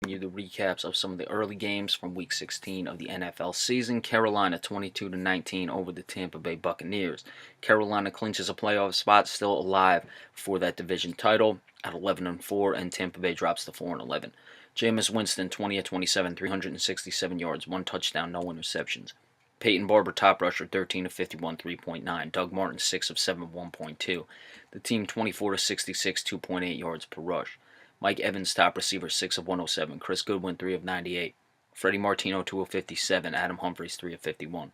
you the recaps of some of the early games from Week 16 of the NFL season. Carolina 22-19 over the Tampa Bay Buccaneers. Carolina clinches a playoff spot, still alive for that division title at 11-4, and Tampa Bay drops to 4-11. Jameis Winston 20-27, 367 yards, 1 touchdown, no interceptions. Peyton Barber, top rusher, 13 of 51, 3.9. Doug Martin, 6 of 7, 1.2. The team 24 of 66, 2.8 yards per rush. Mike Evans, top receiver, 6 of 107. Chris Goodwin, 3 of 98. Freddie Martino, 2 of 57. Adam Humphries, 3 of 51.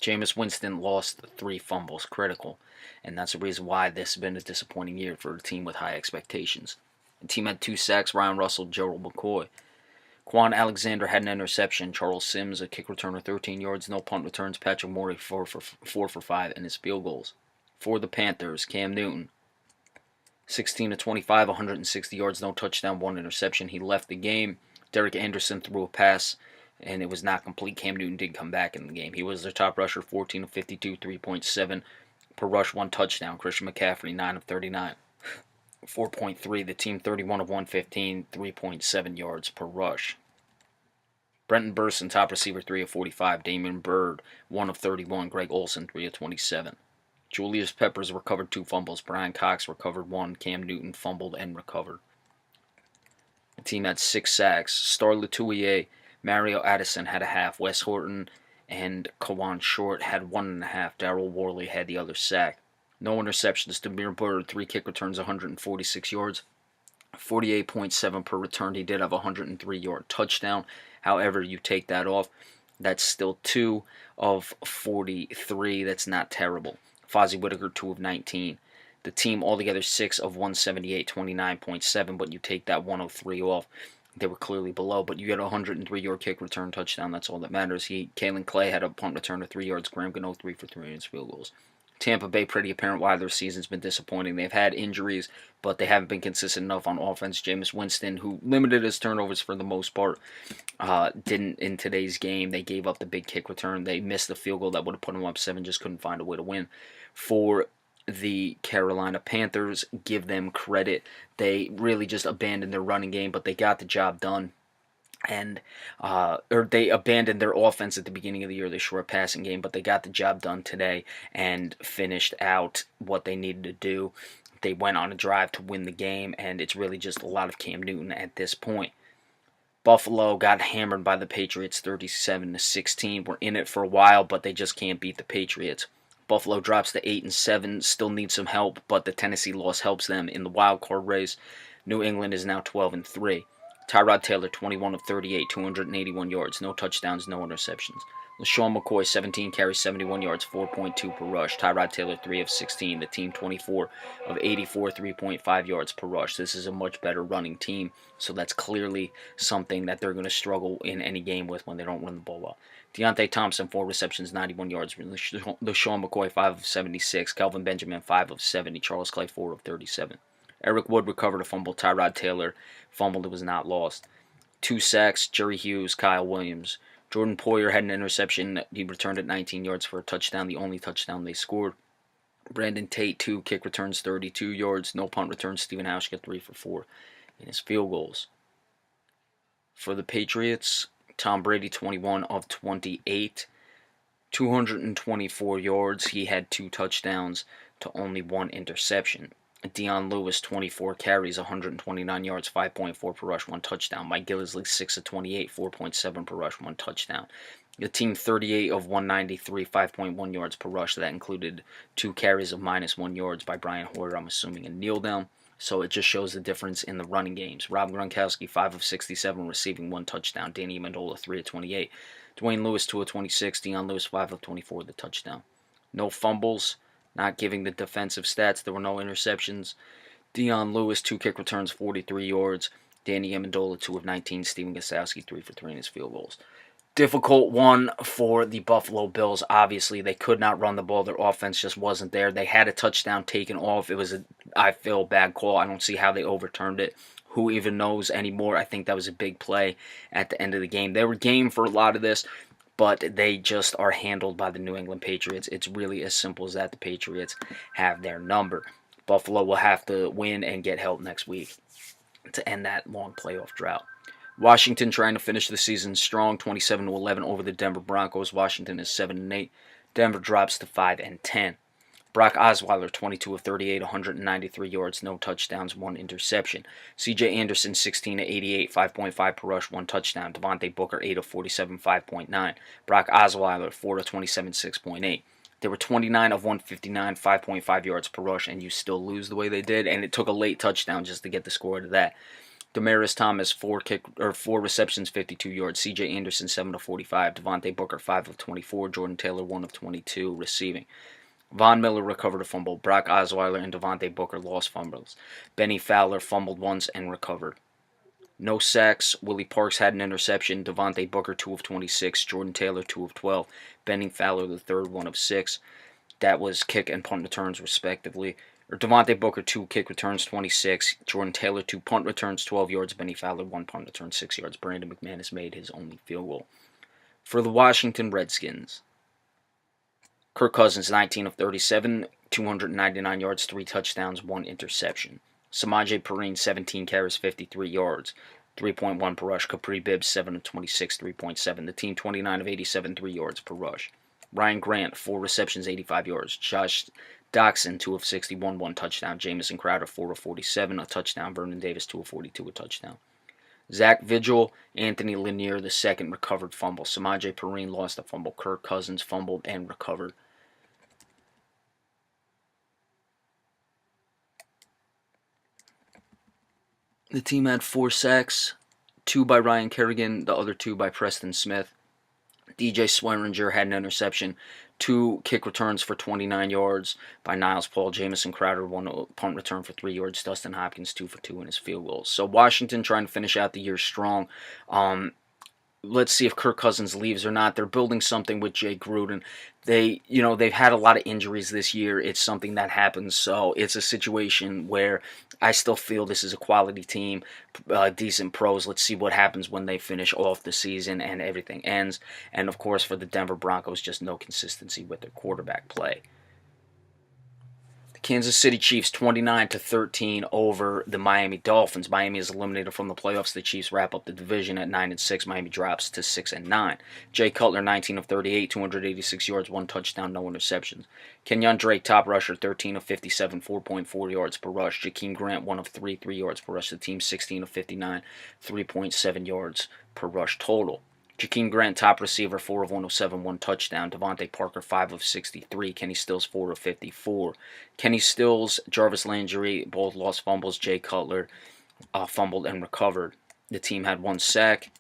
Jameis Winston lost 3 fumbles, critical, and that's the reason why this has been a disappointing year for a team with high expectations. The team had 2 sacks, Ryan Russell, Gerald McCoy. Quan Alexander had an interception. Charles Sims, a kick return of 13 yards, no punt returns. Patrick Morey, 4 for 5 in his field goals. For the Panthers, Cam Newton, 16 of 25, 160 yards, no touchdown, 1 interception. He left the game. Derek Anderson threw a pass, and it was not complete. Cam Newton did come back in the game. He was their top rusher, 14 of 52, 3.7 per rush, 1 touchdown. Christian McCaffrey, 9 of 39, 4.3. The team 31 of 115, 3.7 yards per rush. Brenton Burson, top receiver, 3 of 45. Damon Byrd, 1 of 31. Greg Olsen, 3 of 27. Julius Peppers recovered 2 fumbles. Brian Cox recovered 1. Cam Newton fumbled and recovered. The team had 6 sacks. Star Latulier, Mario Addison had a half. Wes Horton and Kawan Short had 1.5. Darryl Worley had the other sack. No interceptions. Demir Byrd, 3 kick returns, 146 yards. 48.7 per return. He did have a 103-yard touchdown. However, you take that off, that's still 2 of 43. That's not terrible. Fozzie Whitaker, 2 of 19. The team altogether 6 of 178, 29.7, but you take that 103 off. They were clearly below, but you get a 103-yard kick return touchdown. That's all that matters. Kalen Clay had a punt return of 3 yards. Graham Gano, 3 for 3 in his field goals. Tampa Bay, pretty apparent why their season's been disappointing. They've had injuries, but they haven't been consistent enough on offense. Jameis Winston, who limited his turnovers for the most part, didn't in today's game. They gave up the big kick return. They missed the field goal that would have put them up 7, just couldn't find a way to win. For the Carolina Panthers, give them credit. They really just abandoned their running game, but they got the job done. And or they abandoned their offense at the beginning of the year, the short passing game, but they got the job done today and finished out what they needed to do. They went on a drive to win the game, and it's really just a lot of Cam Newton at this point. Buffalo got hammered by the Patriots 37-16. We're in it for a while, but they just can't beat the Patriots. Buffalo drops to 8-7, still needs some help, but the Tennessee loss helps them in the wild card race. New England is now 12-3. Tyrod Taylor, 21 of 38, 281 yards, no touchdowns, no interceptions. LaShawn McCoy, 17 carries, 71 yards, 4.2 per rush. Tyrod Taylor, 3 of 16. The team, 24 of 84, 3.5 yards per rush. This is a much better running team, so that's clearly something that they're going to struggle in any game with when they don't run the ball well. Deontay Thompson, 4 receptions, 91 yards. LaShawn McCoy, 5 of 76. Kelvin Benjamin, 5 of 70. Charles Clay, 4 of 37. Eric Wood recovered a fumble. Tyrod Taylor fumbled. It was not lost. 2 sacks. Jerry Hughes, Kyle Williams. Jordan Poyer had an interception. He returned at 19 yards for a touchdown, the only touchdown they scored. Brandon Tate, 2 kick returns, 32 yards. No punt returns. Stephen Hauschka, 3 for 4 in his field goals. For the Patriots, Tom Brady, 21 of 28. 224 yards. He had 2 touchdowns to only 1 interception. Dion Lewis, 24 carries, 129 yards, 5.4 per rush, 1 touchdown. Mike Gillislee, 6 of 28, 4.7 per rush, 1 touchdown. The team 38 of 193, 5.1 yards per rush. That included 2 carries of -1 yards by Brian Hoyer, I'm assuming, a kneel down. So it just shows the difference in the running games. Rob Gronkowski, 5 of 67, receiving 1 touchdown. Danny Amendola, 3 of 28. Dwayne Lewis, 2 of 26. Dion Lewis, 5 of 24, the touchdown. No fumbles. Not giving the defensive stats, there were no interceptions. Dion Lewis, 2 kick returns, 43 yards. Danny Amendola, 2 of 19. Steven Gostkowski, 3 for 3 in his field goals. Difficult one for the Buffalo Bills. Obviously, they could not run the ball. Their offense just wasn't there. They had a touchdown taken off. It was I feel, bad call. I don't see how they overturned it. Who even knows anymore? I think that was a big play at the end of the game. They were game for a lot of this, but they just are handled by the New England Patriots. It's really as simple as that. The Patriots have their number. Buffalo will have to win and get help next week to end that long playoff drought. Washington trying to finish the season strong, 27-11 over the Denver Broncos. Washington is 7-8. Denver drops to 5-10. Brock Osweiler, 22 of 38, 193 yards, no touchdowns, 1 interception. C.J. Anderson, 16 of 88, 5.5 per rush, 1 touchdown. Devontae Booker, 8 of 47, 5.9. Brock Osweiler, 4 of 27, 6.8. They were 29 of 159, 5.5 yards per rush, and you still lose the way they did. And it took a late touchdown just to get the score to that. Demaryius Thomas, 4 receptions, 52 yards. C.J. Anderson, 7 of 45. Devontae Booker, 5 of 24. Jordan Taylor, 1 of 22 receiving. Von Miller recovered a fumble. Brock Osweiler and Devontae Booker lost fumbles. Benny Fowler fumbled once and recovered. No sacks. Willie Parks had an interception. Devontae Booker, 2 of 26. Jordan Taylor, 2 of 12. Benny Fowler, the third, 1 of 6. That was kick and punt returns, respectively. Devontae Booker, 2 kick returns, 26. Jordan Taylor, 2 punt returns, 12 yards. Benny Fowler, 1 punt return, 6 yards. Brandon McManus made his only field goal. For the Washington Redskins, Kirk Cousins, 19 of 37, 299 yards, 3 touchdowns, 1 interception. Samaje Perine, 17 carries, 53 yards, 3.1 per rush. Capri Bibbs, 7 of 26, 3.7. The team, 29 of 87, 3 yards per rush. Ryan Grant, 4 receptions, 85 yards. Josh Doxson, 2 of 61, 1 touchdown. Jamison Crowder, 4 of 47, a touchdown. Vernon Davis, 2 of 42, a touchdown. Zach Vigil, Anthony Lanier, the second, recovered fumble. Samaje Perine lost a fumble. Kirk Cousins fumbled and recovered. The team had 4 sacks, 2 by Ryan Kerrigan, the other 2 by Preston Smith. DJ Swearinger had an interception, 2 kick returns for 29 yards by Niles Paul. Jamison Crowder, 1 punt return for 3 yards. Dustin Hopkins, 2 for 2 in his field goals. So Washington trying to finish out the year strong. Let's see if Kirk Cousins leaves or not. They're building something with Jay Gruden. They've had a lot of injuries this year. It's something that happens. So it's a situation where I still feel this is a quality team, decent pros. Let's see what happens when they finish off the season and everything ends. And of course, for the Denver Broncos, just no consistency with their quarterback play. Kansas City Chiefs 29-13 over the Miami Dolphins. Miami is eliminated from the playoffs. The Chiefs wrap up the division at 9-6. Miami drops to 6-9. Jay Cutler 19 of 38, 286 yards, 1 touchdown, no interceptions. Kenyon Drake top rusher 13 of 57, 4.4 yards per rush. Jakeem Grant 1 of 3, 3 yards per rush. The team 16 of 59, 3.7 yards per rush total. Jakeem Grant, top receiver, 4 of 107, 1 touchdown. Devontae Parker, 5 of 63. Kenny Stills, 4 of 54. Kenny Stills, Jarvis Landry, both lost fumbles. Jay Cutler fumbled and recovered. The team had 1 sack.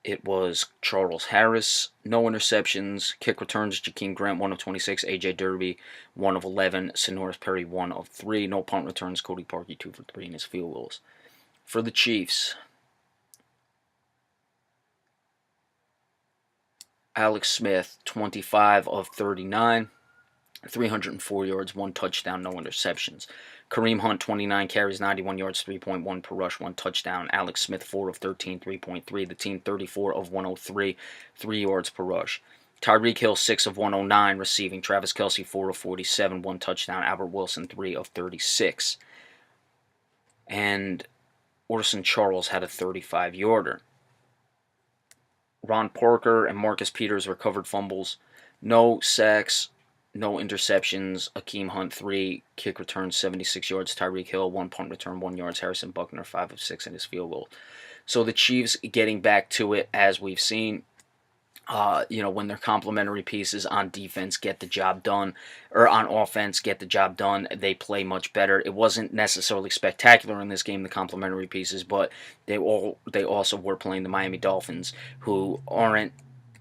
It was Charles Harris. No interceptions. Kick returns, Jakeem Grant, 1 of 26. A.J. Derby, 1 of 11. Sonoris Perry, 1 of 3. No punt returns. Cody Parkey, 2 for 3 in his field goals. For the Chiefs, Alex Smith, 25 of 39, 304 yards, 1 touchdown, no interceptions. Kareem Hunt, 29 carries, 91 yards, 3.1 per rush, 1 touchdown. Alex Smith, 4 of 13, 3.3. The team, 34 of 103, 3 yards per rush. Tyreek Hill, 6 of 109 receiving. Travis Kelce, 4 of 47, 1 touchdown. Albert Wilson, 3 of 36. And Orson Charles had a 35-yarder. Ron Parker and Marcus Peters recovered fumbles. No sacks, no interceptions. Akeem Hunt, 3 kick returns, 76 yards. Tyreek Hill, 1 punt return, 1 yards. Harrison Buckner, 5 of 6 in his field goal. So the Chiefs getting back to it, as we've seen. When their complementary pieces on defense get the job done, or on offense get the job done, they play much better. It wasn't necessarily spectacular in this game, the complementary pieces, but they also were playing the Miami Dolphins, who aren't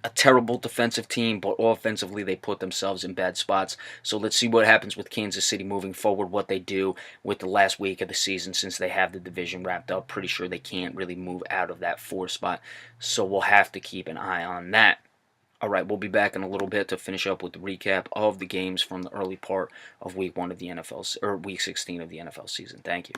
a terrible defensive team, but offensively they put themselves in bad spots. So let's see what happens with Kansas City moving forward, what they do with the last week of the season since they have the division wrapped up. Pretty sure they can't really move out of that 4 spot, so we'll have to keep an eye on that. Alright, we'll be back in a little bit to finish up with the recap of the games from the early part of Week 1 of the NFL, or Week 16 of the NFL season. Thank you.